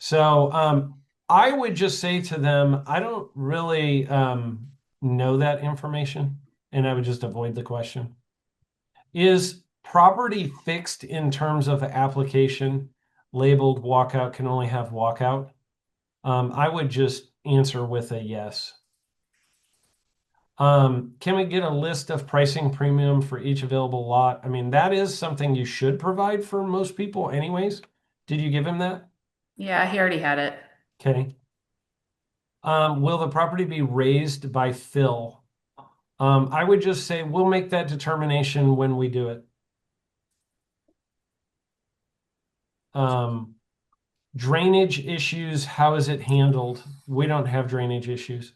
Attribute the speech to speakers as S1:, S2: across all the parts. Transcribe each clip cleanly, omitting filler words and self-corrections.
S1: So I would just say to them, I don't really know that information, and I would just avoid the question. Is property fixed in terms of application labeled walkout can only have walkout? I would just answer with a yes. Can we get a list of pricing premium for each available lot? I mean, that is something you should provide for most people anyways. Did you give him that?
S2: Yeah, he already had it.
S1: Okay. Will the property be raised by fill? I would just say we'll make that determination when we do it. Um, Drainage issues, how is it handled? We don't have drainage issues.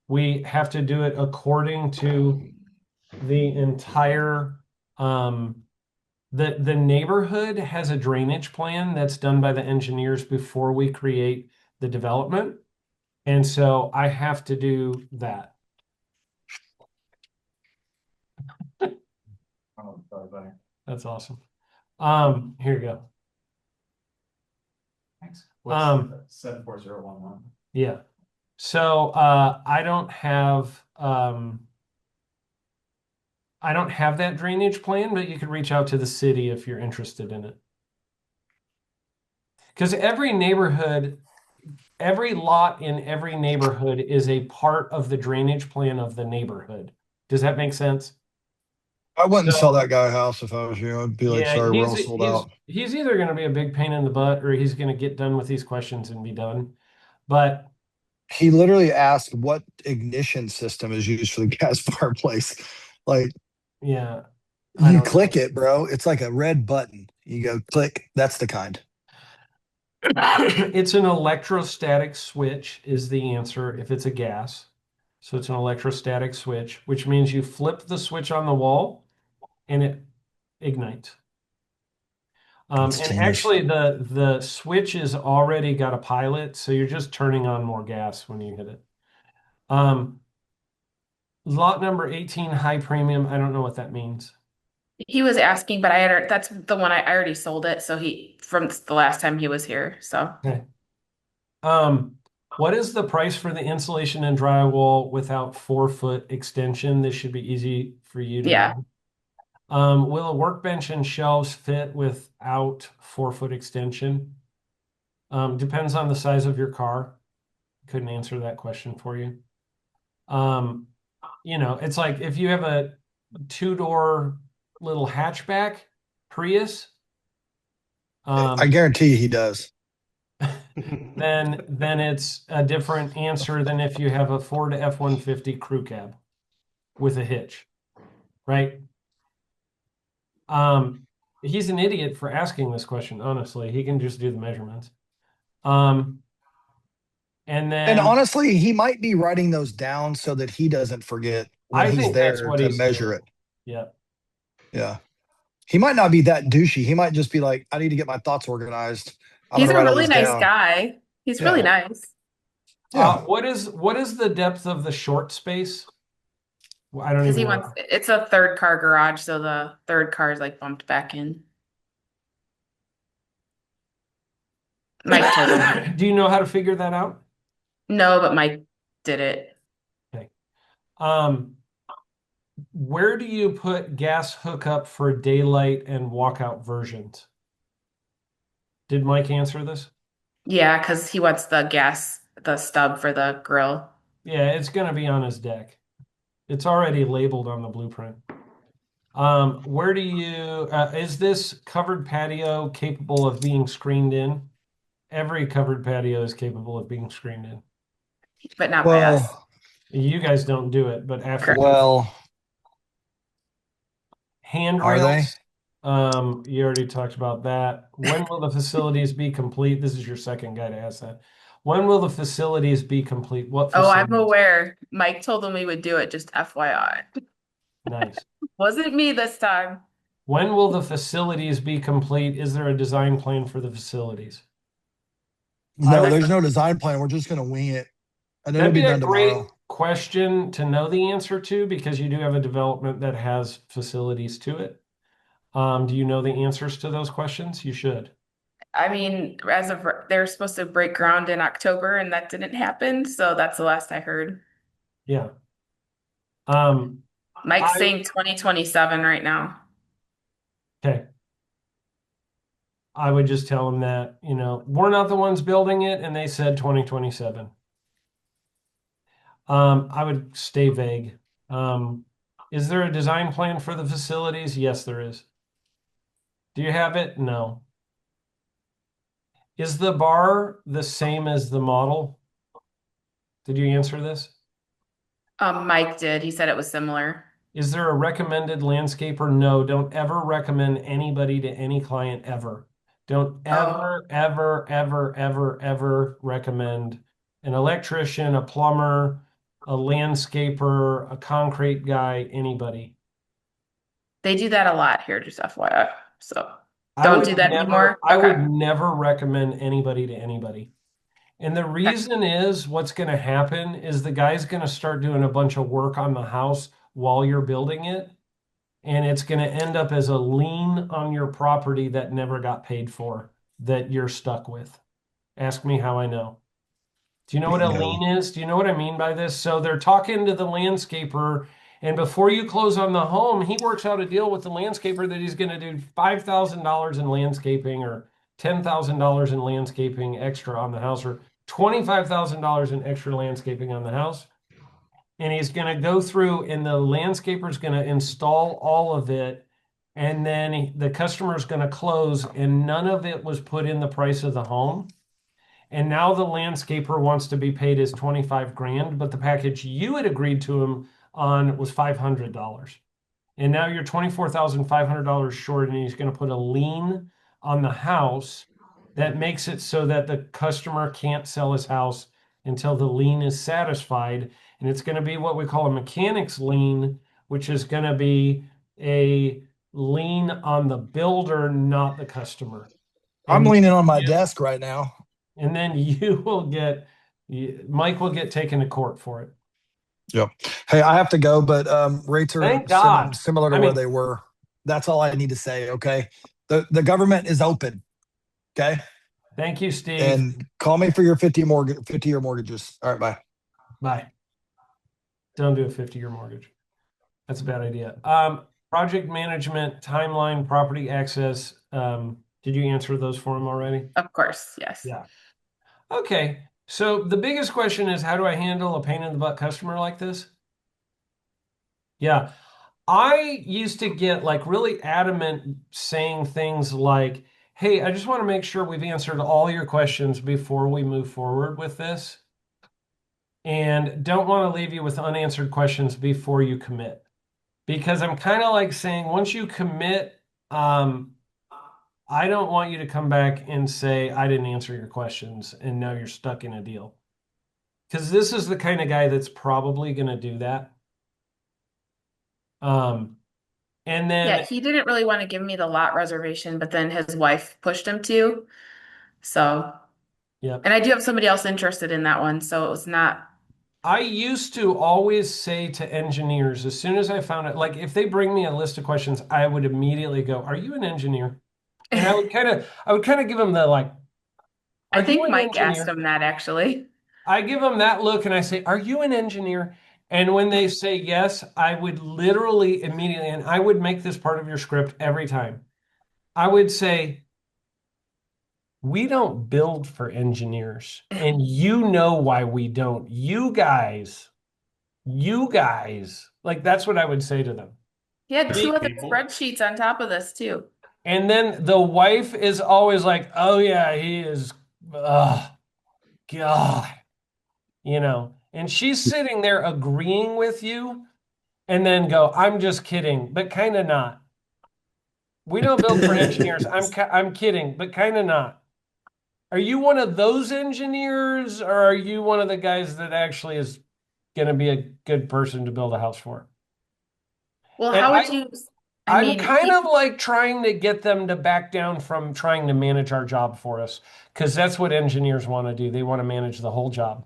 S1: We have to do it according to the entire the neighborhood has a drainage plan that's done by the engineers before we create the development. And so I have to do that.
S3: Oh, sorry, buddy.
S1: That's awesome. Here you go.
S3: Thanks.
S1: Um,
S3: What's 74011?
S1: yeah. So I don't have that drainage plan, but you could reach out to the city if you're interested in it. Because every lot in every neighborhood is a part of the drainage plan of the neighborhood. Does that make sense?
S4: I wouldn't sell
S1: So
S4: that guy a house if I was you. I'd be like,
S1: yeah,
S4: sorry, we're all sold out.
S1: he's either going to be a big pain in the butt or he's going to get done with these questions and be done. But
S4: He literally asked what ignition system is used for the gas fireplace. Like,
S1: yeah, I
S4: you
S1: don't
S4: click
S1: know.
S4: it, bro. It's like a red button. You go click. That's the kind.
S1: It's an electrostatic switch is the answer if it's a gas. So it's an electrostatic switch, which means you flip the switch on the wall and it ignites.
S4: That's
S1: And
S4: genius.
S1: actually the switch is already got a pilot, so you're just turning on more gas when you hit it. Um, Lot number 18, high premium. I don't know what that means.
S2: He was asking, but that's the one I already sold it. So from the last time he was here. So
S1: Okay. What is the price for the insulation and drywall without 4-foot extension? This should be easy for you to
S2: yeah,
S1: know. Will a workbench and shelves fit without 4-foot extension? Depends on the size of your car. Couldn't answer that question for you. Um, it's like if you have a two-door little hatchback Prius,
S4: I
S1: um,
S4: guarantee he does.
S1: then it's a different answer than if you have a Ford F-150 crew cab with a hitch, right? Um, he's an idiot for asking this question, honestly. He can just do the measurements. Um, and
S4: And
S1: then
S4: honestly, he might be writing those down so that he doesn't forget when
S1: I
S4: he's
S1: think that's
S4: there
S1: what
S4: to
S1: he's
S4: measure
S1: doing.
S4: it.
S1: Yeah.
S4: Yeah. He might not be that douchey. He might just be like, I need to get my thoughts organized. I'm going
S2: he's
S4: to
S2: a
S4: write all
S2: really
S4: this
S2: nice
S4: down.
S2: guy. He's really
S4: Yeah.
S2: nice.
S4: Yeah.
S1: What is the depth of the short space? Well, I don't
S2: Because
S1: even know.
S2: it's a third car garage, so the third car is like bumped back in. Mike told him.
S1: Do you know how to figure that out?
S2: No, but Mike did it.
S1: Okay. Um, where do you put gas hookup for daylight and walkout versions? Did Mike answer this?
S2: Yeah, because he wants the stub for the grill.
S1: Yeah, it's going to be on his deck. It's already labeled on the blueprint. Where do you, is this covered patio capable of being screened in? Every covered patio is capable of being screened in.
S2: But not by us.
S4: Well,
S1: You guys don't do it, but after
S2: Correct.
S4: well, are they?
S1: handrails, you already talked about that. When will the facilities be complete? This is your second guy to ask that. When will the facilities be complete? What
S2: Oh, I'm
S1: facilities?
S2: aware. Mike told him we would do it, just FYI.
S1: Nice.
S2: Wasn't me this time.
S1: When will the facilities be complete? Is there a design plan for the facilities? I
S4: No,
S1: would,
S4: there's no design plan. We're just going to wing it. And it'll
S1: that'd
S4: be
S1: be a
S4: done
S1: great
S4: tomorrow.
S1: question to know the answer to because you do have a development that has facilities to it. Do you know the answers to those questions? You should.
S2: I mean, they're supposed to break ground in October and that didn't happen, so that's the last I heard.
S1: Yeah. Um,
S2: Mike's
S1: I
S2: saying 2027 right now.
S1: okay. I would just tell them that, we're not the ones building it, and they said 2027. I would stay vague. Is there a design plan for the facilities? Yes, there is. Do you have it? No. Is the bar the same as the model? Did you answer this?
S2: Mike did. He said it was similar.
S1: Is there a recommended landscaper? No, don't ever recommend anybody to any client ever. Don't
S2: Oh,
S1: ever, ever, ever, ever, ever recommend an electrician, a plumber, a landscaper, a concrete guy, anybody.
S2: they do that a lot here, just FYI. So
S1: I
S2: don't
S1: would
S2: do that
S1: never,
S2: anymore.
S1: I would
S2: Okay.
S1: never recommend anybody to anybody. And the
S2: Okay.
S1: reason is what's going to happen is the guy's going to start doing a bunch of work on the house while you're building it. And it's going to end up as a lien on your property that never got paid for that you're stuck with. Ask me how I know. Do you know what a lien
S4: Bingo.
S1: is? Do you know what I mean by this? So they're talking to the landscaper, and before you close on the home, he works out a deal with the landscaper that he's going to do $5,000 in landscaping or $10,000 in landscaping extra on the house or $25,000 in extra landscaping on the house. And he's going to go through, and the landscaper is going to install all of it. And then the customer is going to close, and none of it was put in the price of the home. And now the landscaper wants to be paid his 25 grand, but the package you had agreed to him on was $500. And now you're $24,500 short, and he's going to put a lien on the house that makes it so that the customer can't sell his house until the lien is satisfied. And it's going to be what we call a mechanic's lien, which is going to be a lien on the builder, not the customer.
S4: I'm
S1: And
S4: leaning on my desk right now.
S1: and then Mike will get taken to court for it.
S4: Yep. Hey, I have to go, but rates are
S1: Thank God.
S4: similar to
S1: I
S4: where
S1: mean,
S4: they were. That's all I need to say. Okay. The government is open. Okay.
S1: thank you, Steve.
S4: And call me for your 50-year mortgages. All right. Bye.
S1: Bye. Don't do a 50-year mortgage. That's a bad idea. Project management, timeline, property access. Did you answer those for him already?
S2: Of course, yes.
S1: Yeah. Okay. So the biggest question is, how do I handle a pain in the butt customer like this? Yeah. I used to get like really adamant saying things like, hey, I just want to make sure we've answered all your questions before we move forward with this. And don't want to leave you with unanswered questions before you commit. Because I'm kind of like saying, once you commit, I don't want you to come back and say, I didn't answer your questions and now you're stuck in a deal. Because this is the kind of guy that's probably going to do that. Um, and
S2: Yeah,
S1: then,
S2: he didn't really want to give me the lot reservation, but then his wife pushed him to. So,
S1: yep.
S2: and I do have somebody else interested in that one, so it was not.
S1: I used to always say to engineers, as soon as I found it, like if they bring me a list of questions, I would immediately go, "Are you an engineer?" And I would kind of give them the like,
S2: I
S1: "Are you
S2: think
S1: an
S2: Mike asked
S1: engineer?"
S2: him that actually.
S1: I give them that look and I say, "Are you an engineer?" And when they say yes, I would literally immediately, and I would make this part of your script every time. I would say, "We don't build for engineers, and you know why we don't. You guys, like that's what I would say to them.
S2: He had two
S3: Three
S2: other
S3: people.
S2: spreadsheets on top of this too.
S1: And then the wife is always like, "Oh yeah, he is, God, and she's sitting there agreeing with you and then go, I'm just kidding, but kind of not. We don't build for engineers. I'm kidding, but kind of not. Are you one of those engineers or are you one of the guys that actually is going to be a good person to build a house for?"
S2: Well,
S1: And
S2: how would you, I
S1: I'm
S2: mean,
S1: kind of like trying to get them to back down from trying to manage our job for us because that's what engineers want to do. They want to manage the whole job.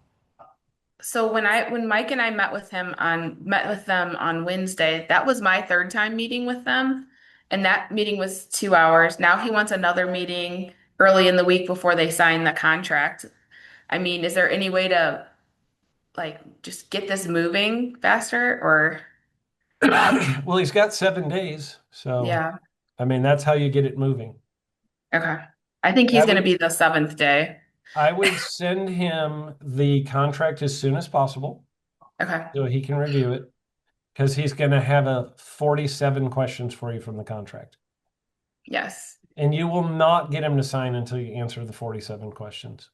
S2: so when Mike and I met with them on Wednesday, that was my third time meeting with them. And that meeting was 2 hours. Now he wants another meeting early in the week before they sign the contract. I mean, is there any way to like just get this moving faster or
S1: Well, he's got 7 days, so
S2: yeah,
S1: I mean that's how you get it moving.
S2: okay. I think
S1: I
S2: he's gonna
S1: would
S2: be the seventh day.
S1: I would send him the contract as soon as possible
S2: Okay,
S1: so he can review it because he's going to have a 47 questions for you from the contract.
S2: yes.
S1: And you will not get him to sign until you answer the 47 questions.